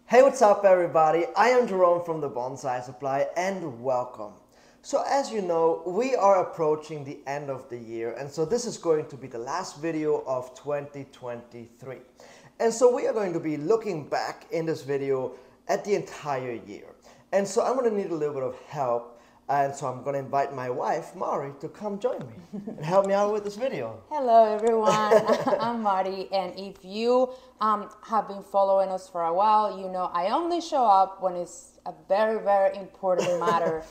Hey, what's up everybody? I am Jerome from the Bonsai Supply and welcome. So as you know, we are approaching the end of the year, and so this is going to be the last video of 2023. And so we are going to be looking back in this video at the entire year. And so I'm going to need a little bit of help. And so I'm going to invite my wife, Mari, to come join me and help me out with this video. Hello, everyone. I'm Mari, and if you have been following us for a while, you know I only show up when it's a very, very important matter.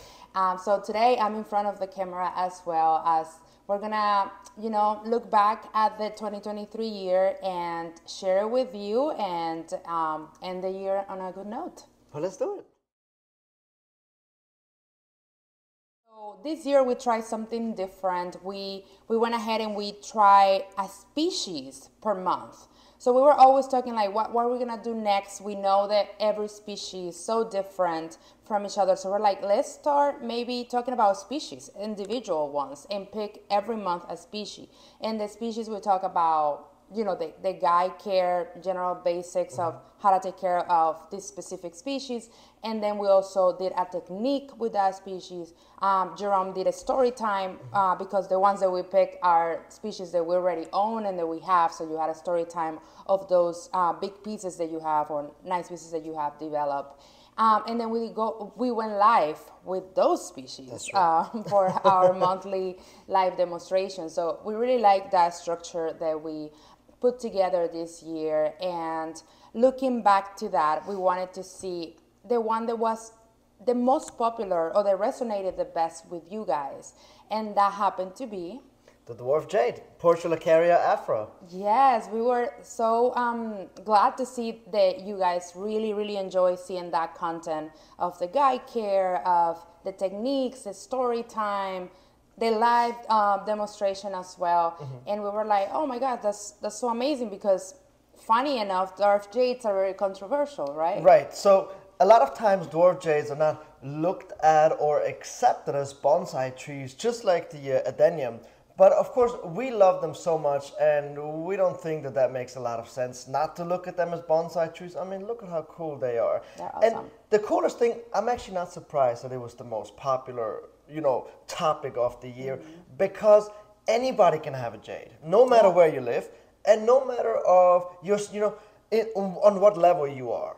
So today I'm in front of the camera as well as we're going to, look back at the 2023 year and share it with you and end the year on a good note. Well, let's do it. This year we tried something different. We went ahead and we tried a species per month. So we were always talking like, what are we gonna do next? We know that every species is so different from each other. So we're like, let's start maybe talking about species, individual ones, and pick every month a species. And the species we talk about, the guide care, general basics of how to take care of this specific species. And then we also did a technique with that species. Jerome did a story time because the ones that we picked are species that we already own and that we have. So you had a story time of those big pieces that you have or nice pieces that you have developed. And then we went live with those species for our monthly live demonstration. So we really like that structure that we put together this year. And looking back to that, we wanted to see the one that was the most popular or that resonated the best with you guys. And that happened to be the dwarf jade, Portulacaria afro. Yes, we were so glad to see that you guys really enjoy seeing that content of the guide care, of the techniques, the story time, the live demonstration as well. And we were like, oh my God, that's so amazing because funny enough, dwarf jades are very controversial, right? Right. So a lot of times dwarf jades are not looked at or accepted as bonsai trees, just like the adenium. But of course, we love them so much, and we don't think that that makes a lot of sense not to look at them as bonsai trees. I mean, look at how cool they are. They're awesome. And the coolest thing, I'm actually not surprised that it was the most popular, topic of the year, because anybody can have a jade, no matter where you live, and no matter of your, on what level you are.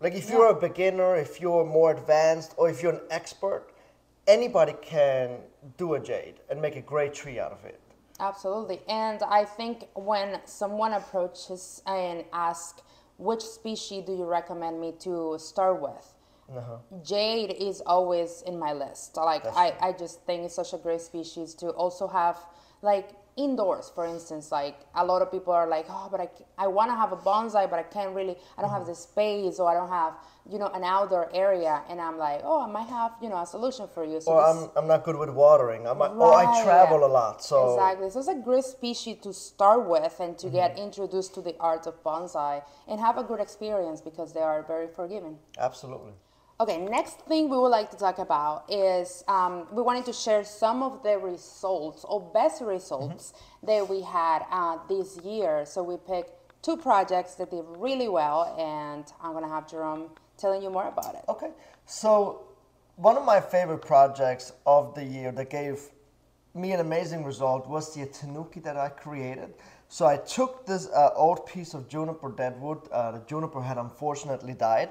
Like if you're a beginner, if you're more advanced, or if you're an expert, anybody can do a jade and make a great tree out of it. Absolutely. And I think when someone approaches and asks, which species do you recommend me to start with? Jade is always in my list. Like I just think it's such a great species to also have like indoors, for instance. Like a lot of people are like, oh, but I want to have a bonsai, but I don't have the space, or I don't have, an outdoor area. And I'm like, oh, I might have, a solution for you. So or I'm not good with watering. I travel a lot. So exactly. So it's a great species to start with and to get introduced to the art of bonsai and have a good experience because they are very forgiving. Absolutely. Okay, next thing we would like to talk about is we wanted to share some of the results or best results that we had this year. So we picked 2 projects that did really well, and I'm going to have Jerome telling you more about it. Okay, so one of my favorite projects of the year that gave me an amazing result was the tanuki that I created. So I took this old piece of juniper deadwood. The juniper had unfortunately died.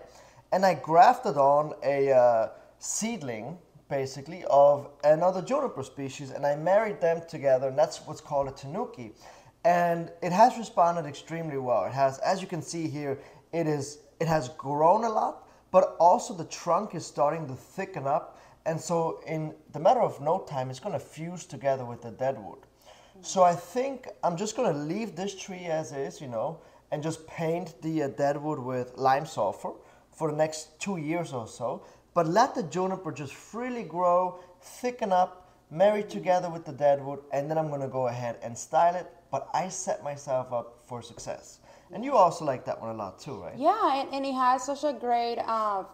And I grafted on a seedling, basically, of another juniper species, and I married them together, and that's what's called a tanuki. And it has responded extremely well. It has, as you can see here, it has grown a lot, but also the trunk is starting to thicken up, and so in the matter of no time, it's going to fuse together with the deadwood. So I think I'm just going to leave this tree as is, and just paint the deadwood with lime sulfur for the next 2 years or so, but let the juniper just freely grow, thicken up, marry together with the deadwood, and then I'm going to go ahead and style it, but I set myself up for success. And you also like that one a lot too, right? Yeah, and it has such a great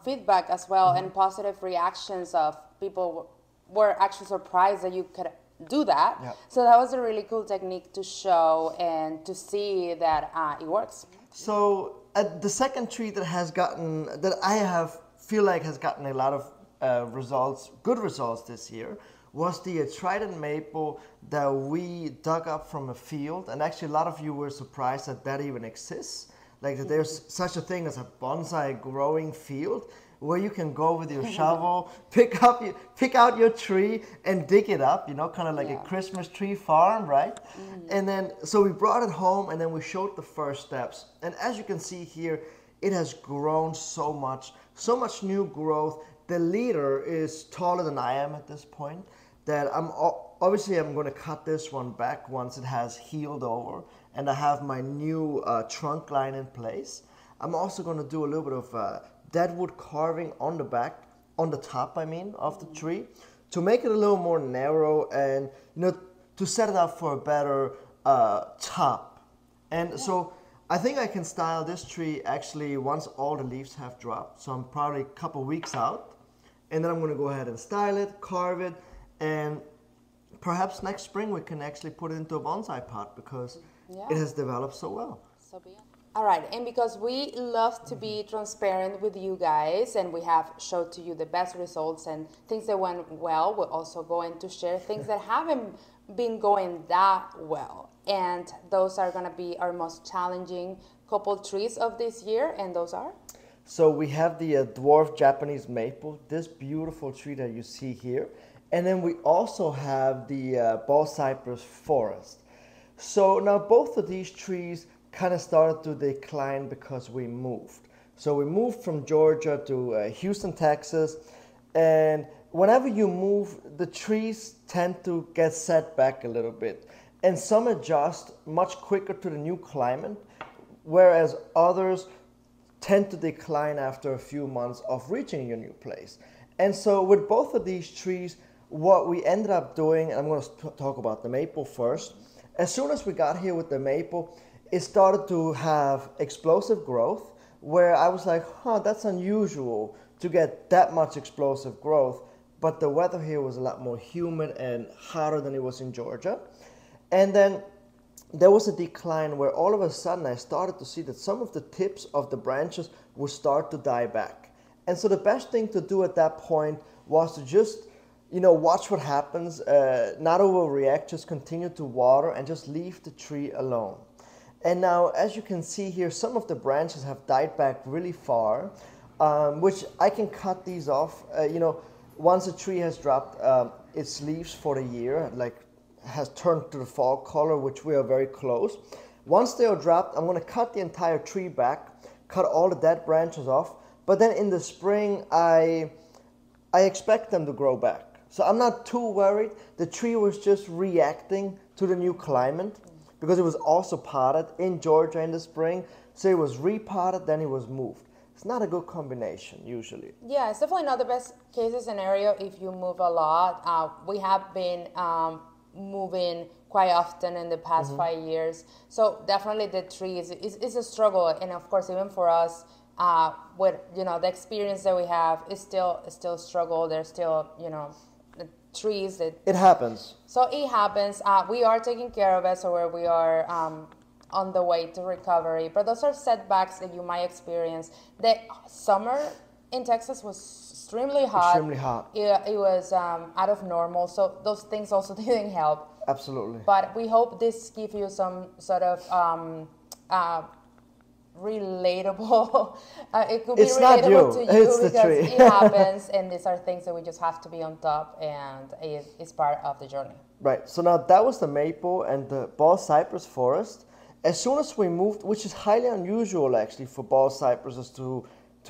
feedback as well, and positive reactions of people were actually surprised that you could do that. Yeah. So that was a really cool technique to show and to see that it works. So the second tree that has gotten, that I have feel like has gotten a lot of results, good results this year, was the Trident maple that we dug up from a field. And actually a lot of you were surprised that that even exists. Like that there's such a thing as a bonsai growing field where you can go with your shovel, pick out your tree and dig it up, you know, kind of like a Christmas tree farm, right? And then, so we brought it home and then we showed the first steps. And as you can see here, it has grown so much new growth. The leader is taller than I am at this point, that I'm going to cut this one back once it has healed over and I have my new trunk line in place. I'm also going to do a little bit of deadwood carving on the back, on the top, I mean, of the tree, to make it a little more narrow and, you know, to set it up for a better top. And so I think I can style this tree actually once all the leaves have dropped. So I'm probably a couple weeks out. And then I'm going to go ahead and style it, carve it, and perhaps next spring we can actually put it into a bonsai pot because it has developed so well. So be it. All right, and because we love to be transparent with you guys and we have showed to you the best results and things that went well, we're also going to share things that haven't been going that well. And those are going to be our most challenging couple trees of this year, and those are? So we have the dwarf Japanese maple, this beautiful tree that you see here. And then we also have the ball cypress forest. So now both of these trees kind of started to decline because we moved. So we moved from Georgia to Houston, Texas. And whenever you move, the trees tend to get set back a little bit. And some adjust much quicker to the new climate, whereas others tend to decline after a few months of reaching your new place. And so with both of these trees, what we ended up doing, and I'm going to talk about the maple first. As soon as we got here with the maple, it started to have explosive growth, where I was like, that's unusual to get that much explosive growth. But the weather here was a lot more humid and hotter than it was in Georgia. And then there was a decline where all of a sudden I started to see that some of the tips of the branches would start to die back. And so the best thing to do at that point was to just, you know, watch what happens, not overreact, just continue to water and just leave the tree alone. And now, as you can see here, some of the branches have died back really far, which I can cut these off. You know, once a tree has dropped its leaves for the year, like has turned to the fall color, which we are very close. Once they are dropped, I'm going to cut the entire tree back, cut all the dead branches off. But then in the spring, I expect them to grow back. So I'm not too worried. The tree was just reacting to the new climate because it was also potted in Georgia in the spring. So it was repotted, then it was moved. It's not a good combination usually. Yeah, it's definitely not the best case scenario if you move a lot. We have been moving quite often in the past 5 years. So definitely the tree is a struggle. And of course, even for us, with, you know, the experience that we have is still a struggle. There's still, you know, trees that... It happens. So it happens. We are taking care of it, so we are on the way to recovery. But those are setbacks that you might experience. The summer in Texas was extremely hot. Extremely hot. It was out of normal, so those things also didn't help. Absolutely. But we hope this gives you some sort of relatable. It could be it's relatable to you it's because it happens, and these are things that we just have to be on top, and it's part of the journey. Right. So now that was the maple and the ball cypress forest. As soon as we moved, which is highly unusual actually for ball cypresses to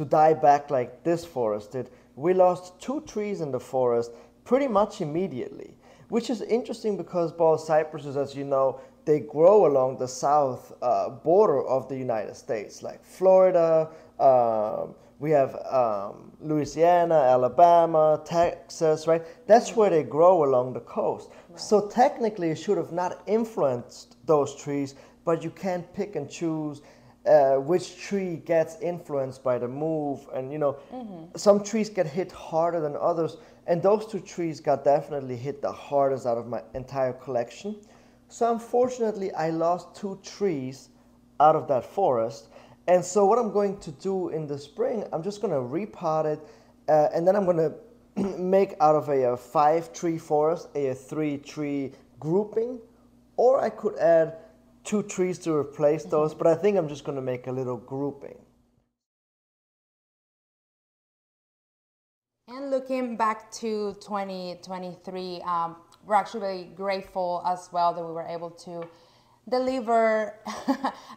die back like this forest did, we lost 2 trees in the forest pretty much immediately, which is interesting because ball cypresses, as you know, they grow along the south border of the United States, like Florida, we have Louisiana, Alabama, Texas, right? That's where they grow along the coast. Right. So technically it should have not influenced those trees, but you can't pick and choose which tree gets influenced by the move. And, you know, some trees get hit harder than others. And those 2 trees got definitely hit the hardest out of my entire collection. So unfortunately, I lost 2 trees out of that forest. And so what I'm going to do in the spring, I'm just going to repot it, and then I'm going to make out of a 5-tree forest a 3-tree grouping, or I could add 2 trees to replace those, but I think I'm just going to make a little grouping. And looking back to 2023, we're actually very grateful as well that we were able to deliver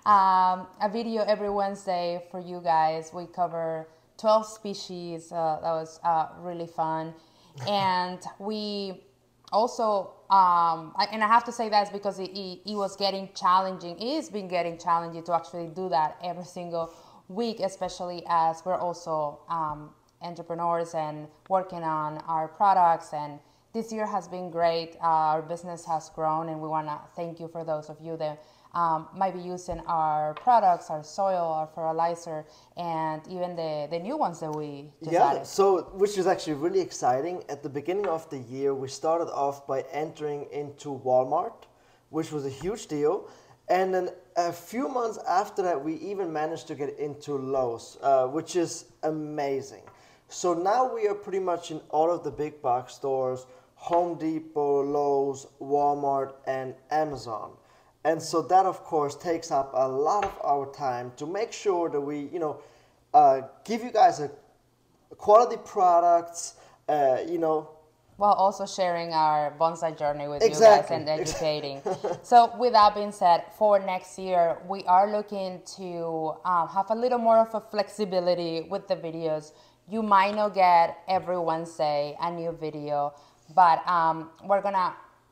a video every Wednesday for you guys. We cover 12 species. That was really fun. And we also, and I have to say that's because it was getting challenging. It has been getting challenging to actually do that every single week, especially as we're also entrepreneurs and working on our products. And this year has been great. Our business has grown, and we want to thank you for those of you that might be using our products, our soil, our fertilizer, and even the new ones that we just added. So which is actually really exciting. At the beginning of the year, we started off by entering into Walmart, which was a huge deal. And then a few months after that, we even managed to get into Lowe's, which is amazing. So now we are pretty much in all of the big box stores, Home Depot, Lowe's, Walmart, and Amazon. And so that, of course, takes up a lot of our time to make sure that we, give you guys a quality products, while also sharing our bonsai journey with you guys and educating. So with that being said, for next year, we are looking to have a little more of a flexibility with the videos. You might not get every Wednesday a new video, but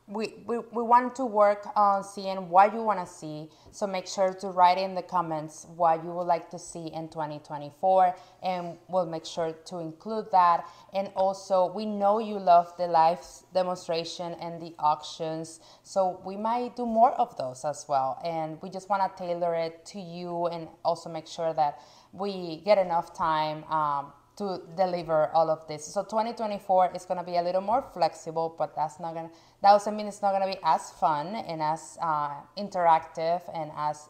we want to work on seeing what you want to see. So make sure to write in the comments what you would like to see in 2024, and we'll make sure to include that. And also, we know you love the live demonstration and the auctions, so we might do more of those as well. And we just want to tailor it to you, and also make sure that we get enough time to deliver all of this. So 2024 is going to be a little more flexible, but that doesn't mean it's not going to be as fun and as interactive and as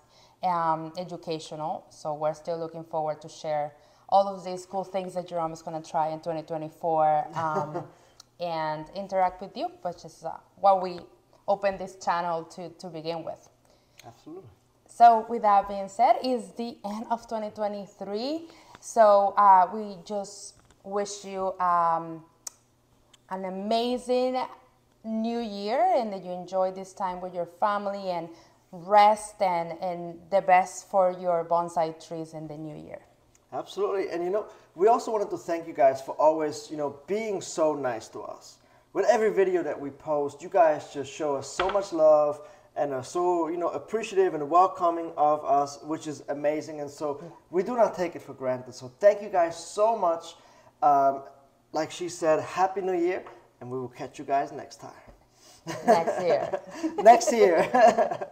educational. So we're still looking forward to share all of these cool things that Jerome is going to try in 2024 and interact with you, which is what we opened this channel to begin with. Absolutely. So with that being said, it's the end of 2023. So we just wish you an amazing new year, and that you enjoy this time with your family and rest, and the best for your bonsai trees in the new year. Absolutely. And we also wanted to thank you guys for always, being so nice to us. With every video that we post, you guys just show us so much love and are so, appreciative and welcoming of us, which is amazing. And so we do not take it for granted. So thank you guys so much. Like she said, Happy New Year, and we will catch you guys next time. Next year. Next year.